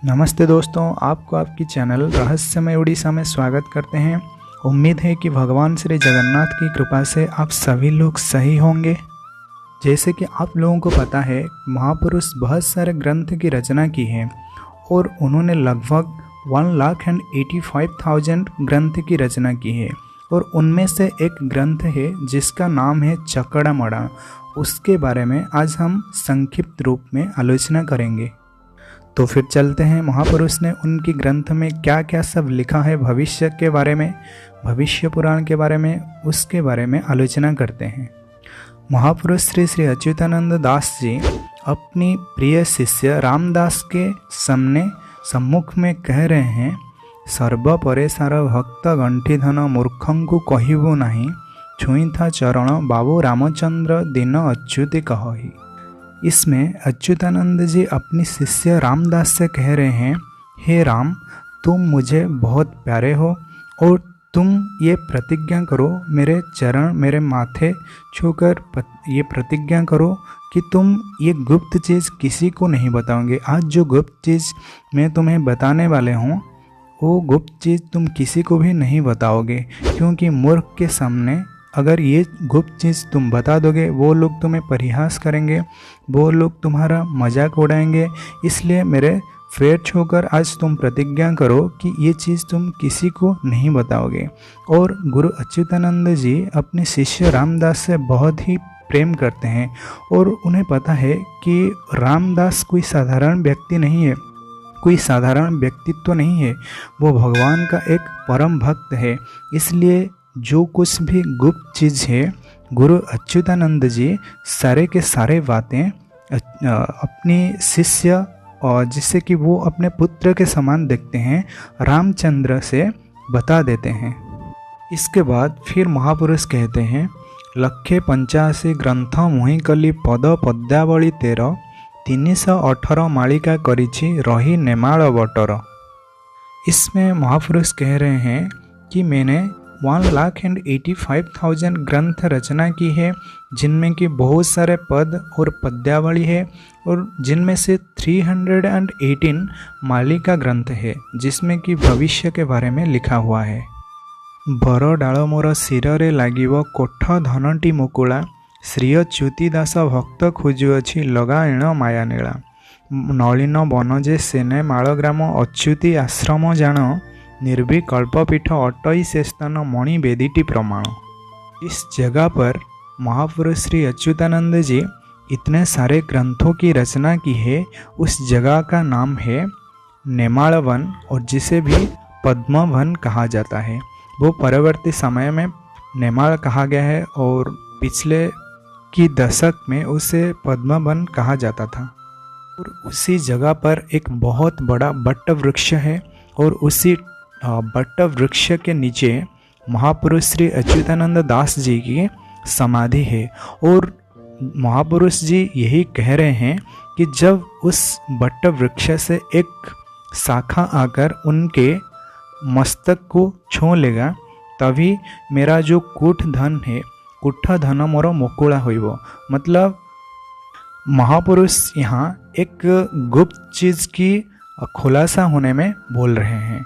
नमस्ते दोस्तों, आपको आपकी चैनल रहस्यमय उड़ीसा में स्वागत करते हैं। उम्मीद है कि भगवान श्री जगन्नाथ की कृपा से आप सभी लोग सही होंगे। जैसे कि आप लोगों को पता है, महापुरुष बहुत सारे ग्रंथ की रचना की है और उन्होंने लगभग 1,85,000 ग्रंथ की रचना की है। और उनमें से एक ग्रंथ है जिसका नाम है चकड़ामणा। उसके बारे में आज हम संक्षिप्त रूप में आलोचना करेंगे। तो फिर चलते हैं, महापुरुष ने उनकी ग्रंथ में क्या क्या सब लिखा है भविष्य के बारे में, भविष्य पुराण के बारे में, उसके बारे में आलोचना करते हैं। महापुरुष श्री श्री अच्युतानंद दास जी अपनी प्रिय शिष्य रामदास के सम्मुख में कह रहे हैं, सर्व परेशार भक्त गंठीधन मूर्खंकु कहिबु नहीं, छुई था चरण बाबू रामचंद्र दिन अच्युति कहि। इसमें अच्युतानंद जी अपनी शिष्य रामदास से कह रहे हैं, हे राम, तुम मुझे बहुत प्यारे हो और तुम ये प्रतिज्ञा करो, मेरे चरण मेरे माथे छूकर ये प्रतिज्ञा करो कि तुम ये गुप्त चीज़ किसी को नहीं बताओगे। आज जो गुप्त चीज़ मैं तुम्हें बताने वाले हूँ वो गुप्त चीज़ तुम किसी को भी नहीं बताओगे, क्योंकि मूर्ख के सामने अगर ये गुप्त चीज़ तुम बता दोगे वो लोग तुम्हें परिहास करेंगे, वो लोग तुम्हारा मजाक उड़ाएंगे। इसलिए मेरे पैर छूकर आज तुम प्रतिज्ञा करो कि ये चीज़ तुम किसी को नहीं बताओगे। और गुरु अच्युतानंद जी अपने शिष्य रामदास से बहुत ही प्रेम करते हैं और उन्हें पता है कि रामदास कोई साधारण व्यक्ति नहीं है, कोई साधारण व्यक्तित्व नहीं है, वो भगवान का एक परम भक्त है। इसलिए जो कुछ भी गुप्त चीज़ है, गुरु अच्युतानंद जी सारे के सारे बातें अपनी शिष्य और जिससे कि वो अपने पुत्र के समान देखते हैं रामचंद्र से बता देते हैं। इसके बाद फिर महापुरुष कहते हैं, 185 ग्रंथ मुहि कली पद पद्यावली 13, 318 मालिका करिछि रही नेमाल बटर। इसमें महापुरुष कह रहे हैं कि मैंने 1,85,000 ग्रंथ रचना की है, जिनमें कि बहुत सारे पद और पद्यावली है और जिनमें से 318 मालिका ग्रंथ है, जिसमें कि भविष्य के बारे में लिखा हुआ है। बर डाल मोर शिरे लागिव कोठ धनटी मुकुला, श्रीय च्युतिदास भक्त खोजुअछि लगाइण माया नीला, नलिन बनजे सेने मालग्राम अच्युति आश्रम जान, निर्विकल्पपीठ अटई से स्थान मणि बेदीटी प्रमाण। इस जगह पर महापुरुष श्री अच्युतानंद जी इतने सारे ग्रंथों की रचना की है। उस जगह का नाम है नेमाल वन और जिसे भी पद्म वन कहा जाता है। वो परवर्ती समय में नेमाल कहा गया है और पिछले की दशक में उसे पद्म वन कहा जाता था। और उसी जगह पर एक बहुत बड़ा बट्ट वृक्ष है और उसी बट्ट वृक्ष के नीचे महापुरुष श्री अच्युतानंद दास जी की समाधि है। और महापुरुष जी यही कह रहे हैं कि जब उस बट्ट वृक्ष से एक शाखा आकर उनके मस्तक को छू लेगा, तभी मेरा जो कूठ धन है, कूठ धन मोर मुकुला होइबो। मतलब महापुरुष यहाँ एक गुप्त चीज़ की खुलासा होने में बोल रहे हैं।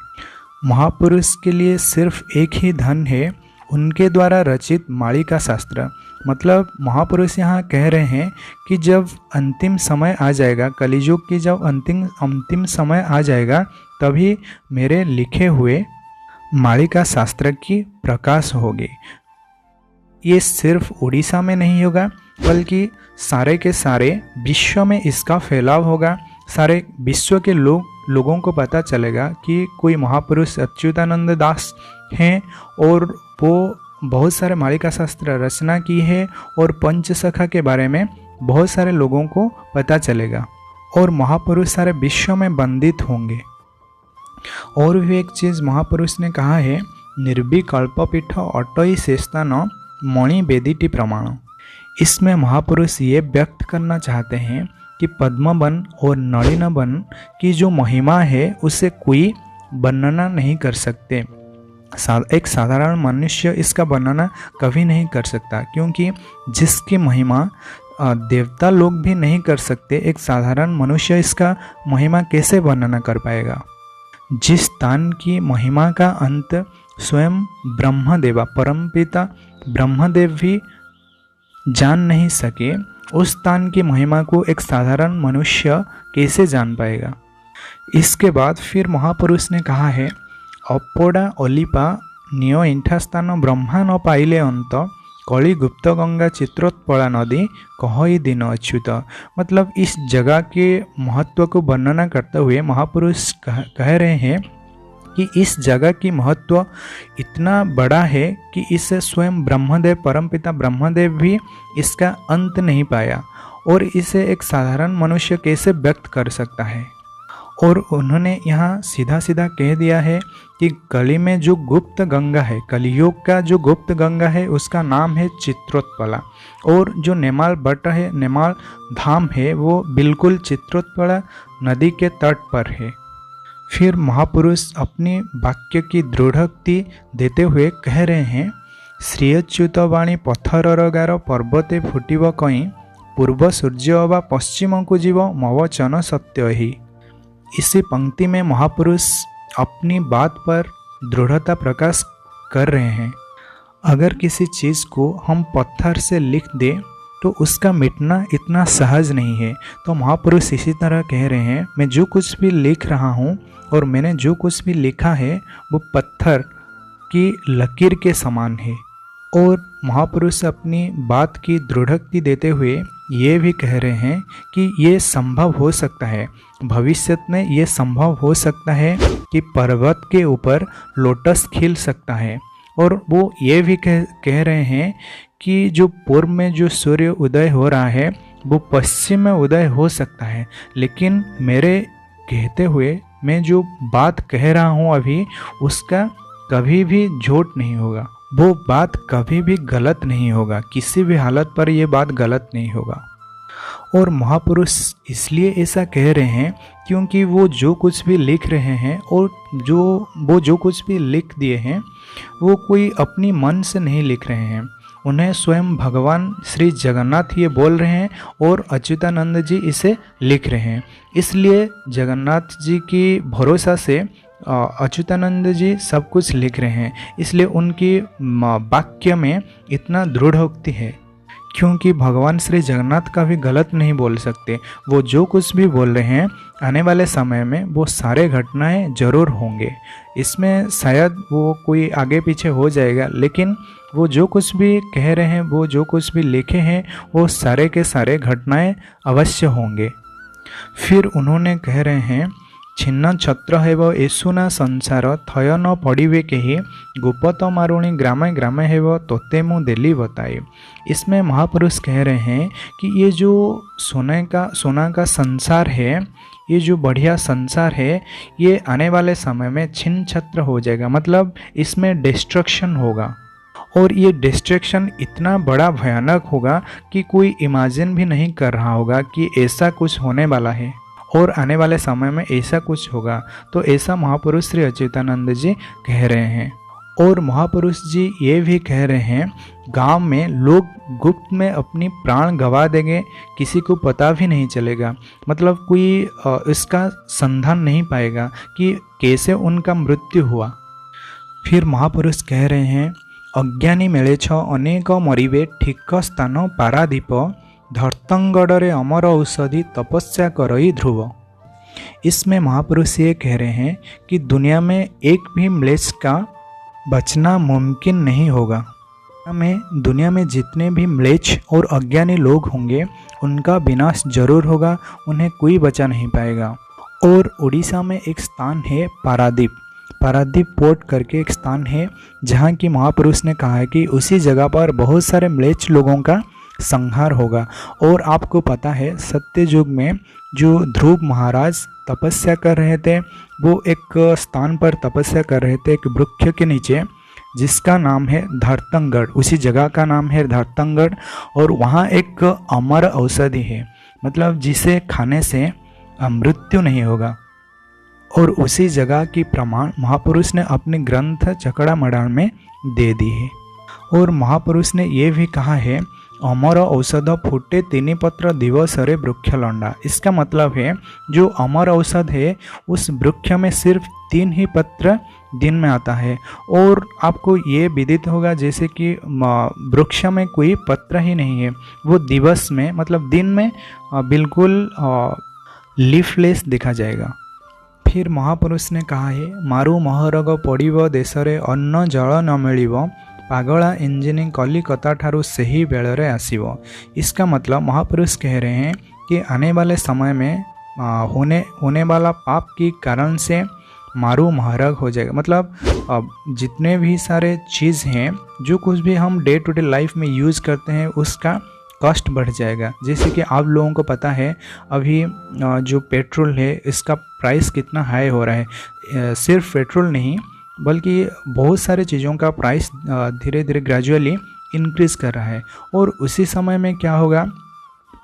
महापुरुष के लिए सिर्फ एक ही धन है, उनके द्वारा रचित मालिका शास्त्र। मतलब महापुरुष यहाँ कह रहे हैं कि जब अंतिम समय आ जाएगा, कलियुग की जब अंतिम समय आ जाएगा, तभी मेरे लिखे हुए मालिका शास्त्र की प्रकाश होगी। ये सिर्फ उड़ीसा में नहीं होगा, बल्कि सारे के सारे विश्व में इसका फैलाव होगा। सारे विश्व के लोगों को पता चलेगा कि कोई महापुरुष अच्युतानंद दास हैं और वो बहुत सारे मालिका शास्त्र रचना की है और पंचसखा के बारे में बहुत सारे लोगों को पता चलेगा और महापुरुष सारे विश्व में वंदित होंगे। और भी एक चीज़ महापुरुष ने कहा है, निर्विकल्पपीठ अटई से स्थान मणि बेदीटी प्रमाण। इसमें महापुरुष ये व्यक्त करना चाहते हैं कि पद्म वन और नलिन वन की जो महिमा है उसे कोई वर्णना नहीं कर सकते। एक साधारण मनुष्य इसका वर्णना कभी नहीं कर सकता, क्योंकि जिसकी महिमा देवता लोग भी नहीं कर सकते, एक साधारण मनुष्य इसका महिमा कैसे वर्णना कर पाएगा। जिस स्थान की महिमा का अंत स्वयं ब्रह्मदेवा परमपिता ब्रह्मदेव भी जान नहीं सके, उस स्थान की महिमा को एक साधारण मनुष्य कैसे जान पाएगा। इसके बाद फिर महापुरुष ने कहा है, अपोड़ा ओलिपा नियो इंठा स्थान ब्रह्मा न पाइले अंत कली गुप्त गंगा चित्रोत्पला नदी कही दिन अच्युत। मतलब इस जगह के महत्व को वर्णना करते हुए महापुरुष कह रहे हैं कि इस जगह की महत्व इतना बड़ा है कि इसे स्वयं ब्रह्मदेव परमपिता ब्रह्मदेव भी इसका अंत नहीं पाया, और इसे एक साधारण मनुष्य कैसे व्यक्त कर सकता है। और उन्होंने यहाँ सीधा सीधा कह दिया है कि कली में जो गुप्त गंगा है, कलियुग का जो गुप्त गंगा है उसका नाम है चित्रोत्पला, और जो नेमाल बट है, नेमाल धाम है, वो बिल्कुल चित्रोत्पला नदी के तट पर है। फिर महापुरुष अपनी वाक्य की दृढ़ोक्ति देते हुए कह रहे हैं, श्रीअच्युत वाणी पत्थर गार पर्वते फुटिब कहीं पूर्व सूर्य अबा पश्चिम को जीव मवचन सत्य ही। इसी पंक्ति में महापुरुष अपनी बात पर दृढ़ता प्रकाश कर रहे हैं। अगर किसी चीज़ को हम पत्थर से लिख दें तो उसका मिटना इतना सहज नहीं है। तो महापुरुष इसी तरह कह रहे हैं, मैं जो कुछ भी लिख रहा हूँ और मैंने जो कुछ भी लिखा है वो पत्थर की लकीर के समान है। और महापुरुष अपनी बात की दृढ़ोक्ति देते हुए ये भी कह रहे हैं कि ये संभव हो सकता है, भविष्य में ये संभव हो सकता है कि पर्वत के ऊपर लोटस खिल सकता है। और वो ये भी कह रहे हैं कि जो पूर्व में जो सूर्य उदय हो रहा है वो पश्चिम में उदय हो सकता है, लेकिन मेरे कहते हुए मैं जो बात कह रहा हूँ अभी उसका कभी भी झूठ नहीं होगा, वो बात कभी भी गलत नहीं होगा, किसी भी हालत पर ये बात गलत नहीं होगा। और महापुरुष इसलिए ऐसा कह रहे हैं क्योंकि वो जो कुछ भी लिख रहे हैं और जो कुछ भी लिख दिए हैं वो कोई अपनी मन से नहीं लिख रहे हैं, उन्हें स्वयं भगवान श्री जगन्नाथ ये बोल रहे हैं और अच्युतानंद जी इसे लिख रहे हैं। इसलिए जगन्नाथ जी की भरोसा से अच्युतानंद जी सब कुछ लिख रहे हैं, इसलिए उनकी वाक्य में इतना दृढ़ोक्ति है, क्योंकि भगवान श्री जगन्नाथ का भी गलत नहीं बोल सकते। वो जो कुछ भी बोल रहे हैं आने वाले समय में वो सारे घटनाएं जरूर होंगे, इसमें शायद वो कोई आगे पीछे हो जाएगा, लेकिन वो जो कुछ भी कह रहे हैं, वो जो कुछ भी लिखे हैं वो सारे के सारे घटनाएं अवश्य होंगे। फिर उन्होंने कह रहे हैं, छिन्न छत्र हेब एसुना संसार थय न पड़िबे केही गोपत मारुणी ग्रामे ग्रामे हेब तोते मु देली बताए। इसमें महापुरुष कह रहे हैं कि ये जो सोना का संसार है, ये जो बढ़िया संसार है, ये आने वाले समय में छिन्न छत्र हो जाएगा, मतलब इसमें डिस्ट्रक्शन होगा। और ये डिस्ट्रक्शन इतना बड़ा भयानक होगा कि कोई इमेजिन भी नहीं कर रहा होगा कि ऐसा कुछ होने वाला है और आने वाले समय में ऐसा कुछ होगा। तो ऐसा महापुरुष श्री अच्युतानंद जी कह रहे हैं। और महापुरुष जी ये भी कह रहे हैं, गांव में लोग गुप्त में अपनी प्राण गंवा देंगे, किसी को पता भी नहीं चलेगा, मतलब कोई इसका संधान नहीं पाएगा कि कैसे उनका मृत्यु हुआ। फिर महापुरुष कह रहे हैं, अज्ञानी मेले छ अनेक मरिबे ठीक स्थान पारादीप धर्तंगड़े अमर औषधि तपस्या करई ध्रुव। इसमें महापुरुष ये कह रहे हैं कि दुनिया में एक भी म्लेच्छ का बचना मुमकिन नहीं होगा। दुनिया में जितने भी म्लेच्छ और अज्ञानी लोग होंगे उनका विनाश जरूर होगा, उन्हें कोई बचा नहीं पाएगा। और उड़ीसा में एक स्थान है पारादीप पोर्ट करके एक स्थान है, जहाँ की महापुरुष ने कहा है कि उसी जगह पर बहुत सारे म्लेच्छ लोगों का संहार होगा। और आपको पता है सत्य युग में जो ध्रुव महाराज तपस्या कर रहे थे, वो एक स्थान पर तपस्या कर रहे थे, एक वृक्ष के नीचे, जिसका नाम है धर्तंगड़, उसी जगह का नाम है धर्तंगड़। और वहाँ एक अमर औषधि है, मतलब जिसे खाने से मृत्यु नहीं होगा। और उसी जगह की प्रमाण महापुरुष ने अपने ग्रंथ चकड़ा मडान में दे दी है। और महापुरुष ने ये भी कहा है, अमर औषध फुटे 3 पत्र दिवस रे वृक्ष लंडा। इसका मतलब है जो अमर औषध है उस वृक्ष में सिर्फ 3 ही पत्र दिन में आता है। और आपको ये विदित होगा जैसे कि वृक्ष में कोई पत्र ही नहीं है, वो दिवस में मतलब दिन में बिल्कुल लीफलेस देखा जाएगा। फिर महापुरुष ने कहा है मारू महरग पड़िब देश रे अन्न जल न मिलिब पागला इंजीनियरिंग कलिकता ठारू सही बेलरे आसीबो। इसका मतलब महापुरुष कह रहे हैं कि आने वाले समय में होने वाला पाप के कारण से मारू महरग हो जाएगा। मतलब जितने भी सारे चीज़ हैं जो कुछ भी हम डे टू डे लाइफ में यूज़ करते हैं उसका कॉस्ट बढ़ जाएगा। जैसे कि आप लोगों को पता है अभी जो पेट्रोल है इसका प्राइस कितना हाई हो रहा है। सिर्फ पेट्रोल नहीं बल्कि बहुत सारे चीज़ों का प्राइस धीरे धीरे ग्रेजुअली इंक्रीज़ कर रहा है। और उसी समय में क्या होगा,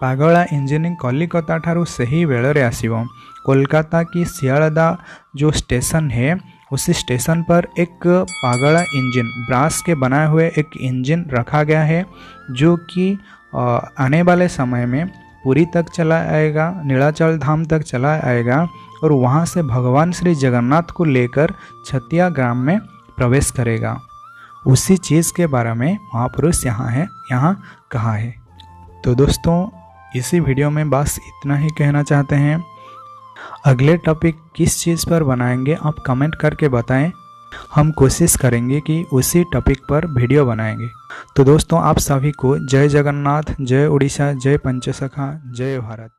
पागला इंजीनियरिंग कलिकता ठारू सही बेलरे आसीबो। कोलकाता की सियालदा जो स्टेशन है उसी स्टेशन पर एक पागला इंजन ब्रास के बनाए हुए एक इंजन रखा गया है जो कि आने वाले समय में पुरी तक चला आएगा, नीलाचल धाम तक चला आएगा और वहाँ से भगवान श्री जगन्नाथ को लेकर छतिया ग्राम में प्रवेश करेगा। उसी चीज़ के बारे में महापुरुष यहाँ कहा है। तो दोस्तों इसी वीडियो में बस इतना ही कहना चाहते हैं। अगले टॉपिक किस चीज़ पर बनाएंगे आप कमेंट करके बताएं, हम कोशिश करेंगे कि उसी टॉपिक पर वीडियो बनाएंगे। तो दोस्तों आप सभी को जय जगन्नाथ, जय उड़ीसा, जय पंचसखा, जय भारत।